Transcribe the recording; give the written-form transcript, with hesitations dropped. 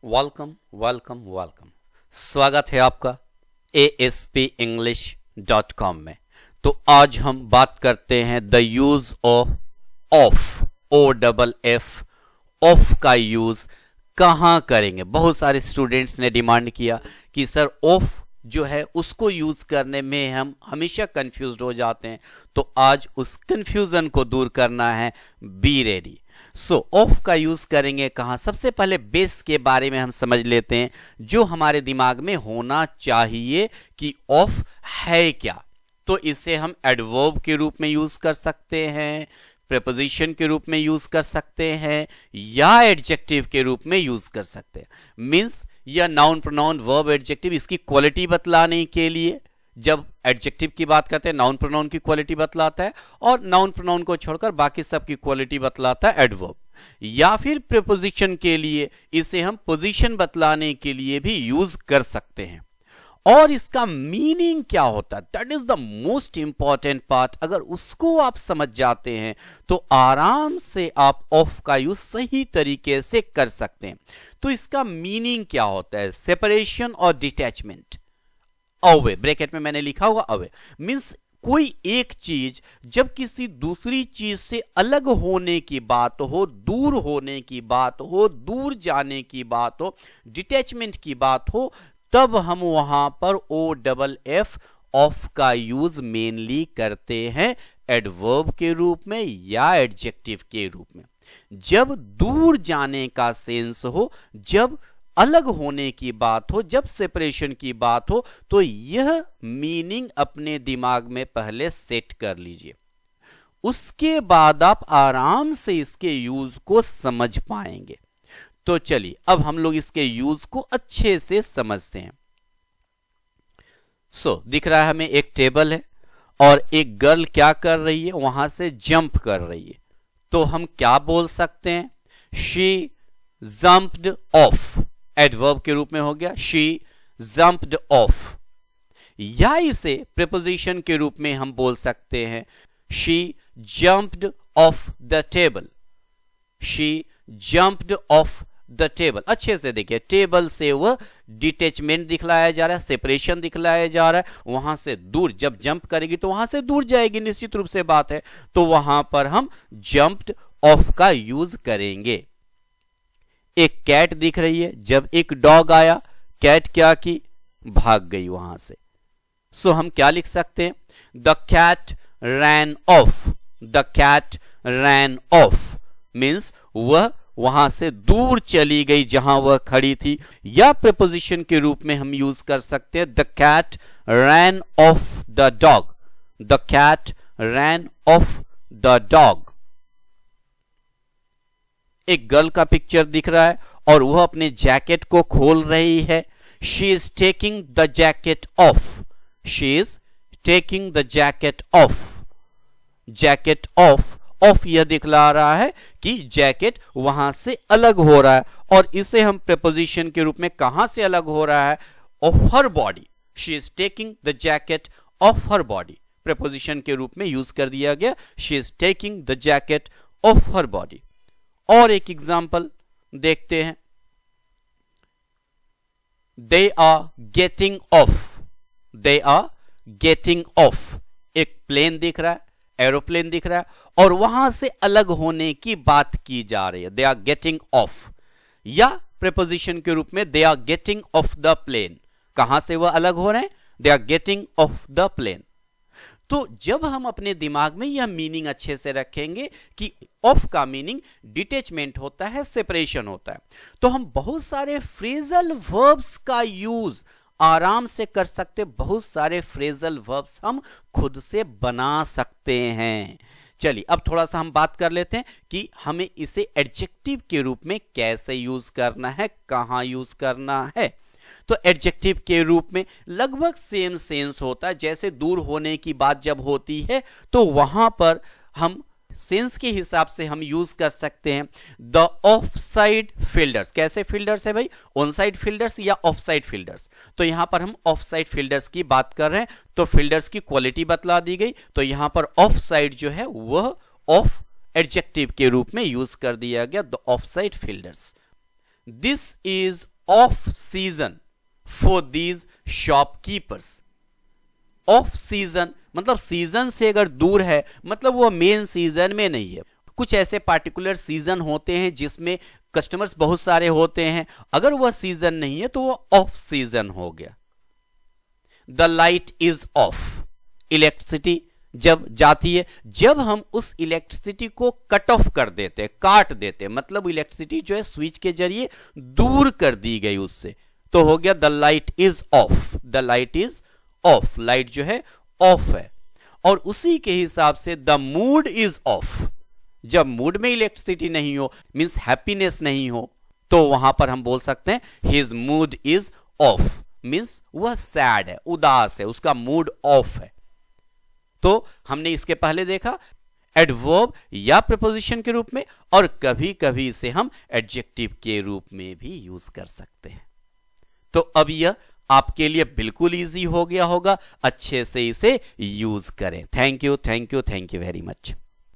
Welcome welcome welcome. स्वागत है आपका ASPEnglish.com में। तो आज हम बात करते हैं द यूज ऑफ ऑफ का यूज कहाँ करेंगे। बहुत सारे स्टूडेंट्स ने डिमांड किया कि सर ऑफ जो है उसको यूज करने में हम हमेशा कंफ्यूज्ड हो जाते हैं, तो आज उस कंफ्यूजन को दूर करना है। Be ready. ऑफ का यूज करेंगे कहां। सबसे पहले बेस के बारे में हम समझ लेते हैं, जो हमारे दिमाग में होना चाहिए कि ऑफ है क्या। तो इसे हम एडवर्ब के रूप में यूज कर सकते हैं, प्रीपोजिशन के रूप में यूज कर सकते हैं, या एडजेक्टिव के रूप में यूज कर सकते हैं। मींस या नाउन प्रोनाउन वर्ब एडजेक्टिव, इसकी क्वालिटी बतलाने के लिए जब एडजेक्टिव की बात करते हैं नाउन प्रोनाउन की क्वालिटी बतलाता है, और नाउन प्रोनाउन को छोड़कर बाकी सब की क्वालिटी बतलाता है एडवर्ब। या फिर प्रीपोजिशन के लिए इसे हम पोजीशन बतलाने के लिए भी यूज कर सकते हैं। और इसका मीनिंग क्या होता है, that is the most important part. अगर उसको आप समझ जाते हैं तो आराम से आप ऑफ का यूज सही तरीके से कर सकते हैं। तो इसका मीनिंग क्या होता है, सेपरेशन और डिटैचमेंट। अवे ब्रैकेट में मैंने लिखा होगा अवे मींस कोई एक चीज जब किसी दूसरी चीज से अलग होने की बात हो, दूर होने की बात हो, दूर जाने की बात हो, डिटैचमेंट की बात हो, तब हम वहां पर OFF ऑफ का यूज मेनली करते हैं एडवर्ब के रूप में या एडजेक्टिव के रूप में। जब दूर जाने का सेंस हो, जब अलग होने की बात हो, जब सेपरेशन की बात हो, तो यह मीनिंग अपने दिमाग में पहले सेट कर लीजिए। उसके बाद आप आराम से इसके यूज को समझ पाएंगे। तो चलिए अब हम लोग इसके यूज को अच्छे से समझते हैं। दिख रहा है हमें एक टेबल है और एक गर्ल क्या कर रही है, वहां से जंप कर रही है। तो हम क्या बोल सकते हैं, शी जंप्ड ऑफ, एडवर्ब के रूप में हो गया शी जंप्ड ऑफ। या इसे प्रीपोजिशन के रूप में हम बोल सकते हैं she jumped of the table, she jumped of the table. अच्छे से देखिए, टेबल से वह डिटैचमेंट दिखलाया जा रहा है, सेपरेशन दिखलाया जा रहा है। वहां से दूर जब जंप करेगी तो वहां से दूर जाएगी, निश्चित रूप से बात है। तो वहां पर हम जंप्ड ऑफ का यूज करेंगे। एक कैट दिख रही है, जब एक डॉग आया, कैट क्या की, भाग गई वहां से। हम क्या लिख सकते हैं, the cat ran off, the cat ran off means वह वहां से दूर चली गई जहां वह खड़ी थी। या प्रीपोजिशन के रूप में हम यूज कर सकते हैं the cat ran off the dog, the cat ran off the dog. एक गर्ल का पिक्चर दिख रहा है और वह अपने जैकेट को खोल रही है। She is taking the jacket of, she is taking the jacket of. Jacket of, of यह दिखला रहा है कि जैकेट वहां से अलग हो रहा है। और इसे हम प्रीपोजिशन के रूप में कहां से अलग हो रहा है, off her body. She is taking the jacket of her body, preposition के रूप में यूज कर दिया गया, शी is taking the jacket of her बॉडी। और एक एग्जाम्पल देखते हैं, they are getting off, they are getting off. एक प्लेन दिख रहा है, एरोप्लेन दिख रहा है, और वहां से अलग होने की बात की जा रही है, दे आर गेटिंग ऑफ। या प्रीपोजिशन के रूप में they are getting off the plane, कहां से वह अलग हो रहे हैं, they are getting off the plane. तो जब हम अपने दिमाग में यह मीनिंग अच्छे से रखेंगे कि ऑफ का मीनिंग डिटैचमेंट होता है, सेपरेशन होता है, तो हम बहुत सारे फ्रेजल वर्ब्स का यूज आराम से कर सकते। बहुत सारे फ्रेजल वर्ब्स हम खुद से बना सकते हैं। चलिए अब थोड़ा सा हम बात कर लेते हैं कि हमें इसे एडजेक्टिव के रूप में कैसे यूज करना है, कहां यूज करना है। तो एडजेक्टिव के रूप में लगभग सेम सेंस होता है। जैसे दूर होने की बात जब होती है तो वहां पर हम सेंस के हिसाब से हम यूज कर सकते हैं द ऑफ साइड फील्डर्स। कैसे फील्डर्स है भाई, ऑन साइड फील्डर्स या ऑफ साइड फील्डर्स। तो यहां पर हम ऑफ साइड फील्डर्स की बात कर रहे हैं, तो फील्डर्स की क्वालिटी बतला दी गई। तो यहां पर ऑफ साइड जो है वह ऑफ एडजेक्टिव के रूप में यूज कर दिया गया, the of side fielders. This is off season for these shopkeepers. Off season मतलब सीजन से अगर दूर है, मतलब वो मेन सीजन में नहीं है। कुछ ऐसे पार्टिकुलर सीजन होते हैं जिसमें कस्टमर्स बहुत सारे होते हैं, अगर वह सीजन नहीं है तो वो ऑफ सीजन हो गया। The light is of, electricity जब जाती है, जब हम उस इलेक्ट्रिसिटी को कट ऑफ कर देते हैं, काट देते हैं, मतलब इलेक्ट्रिसिटी जो है स्विच के जरिए दूर कर दी गई उससे, तो हो गया the light is of. The light is of, light जो है ऑफ है। और उसी के हिसाब से द मूड इज ऑफ, जब मूड में इलेक्ट्रिसिटी नहीं हो, मींस हैप्पीनेस नहीं हो, तो वहां पर हम बोल सकते हैं his mood is of, means वह सैड है, उदास है, उसका मूड ऑफ है। तो हमने इसके पहले देखा एडवर्ब या प्रीपोजिशन के रूप में, और कभी कभी इसे हम एडजेक्टिव के रूप में भी यूज कर सकते हैं। तो अब यह आपके लिए बिल्कुल इजी हो गया होगा, अच्छे से इसे यूज करें। Thank you, thank you, thank you very much.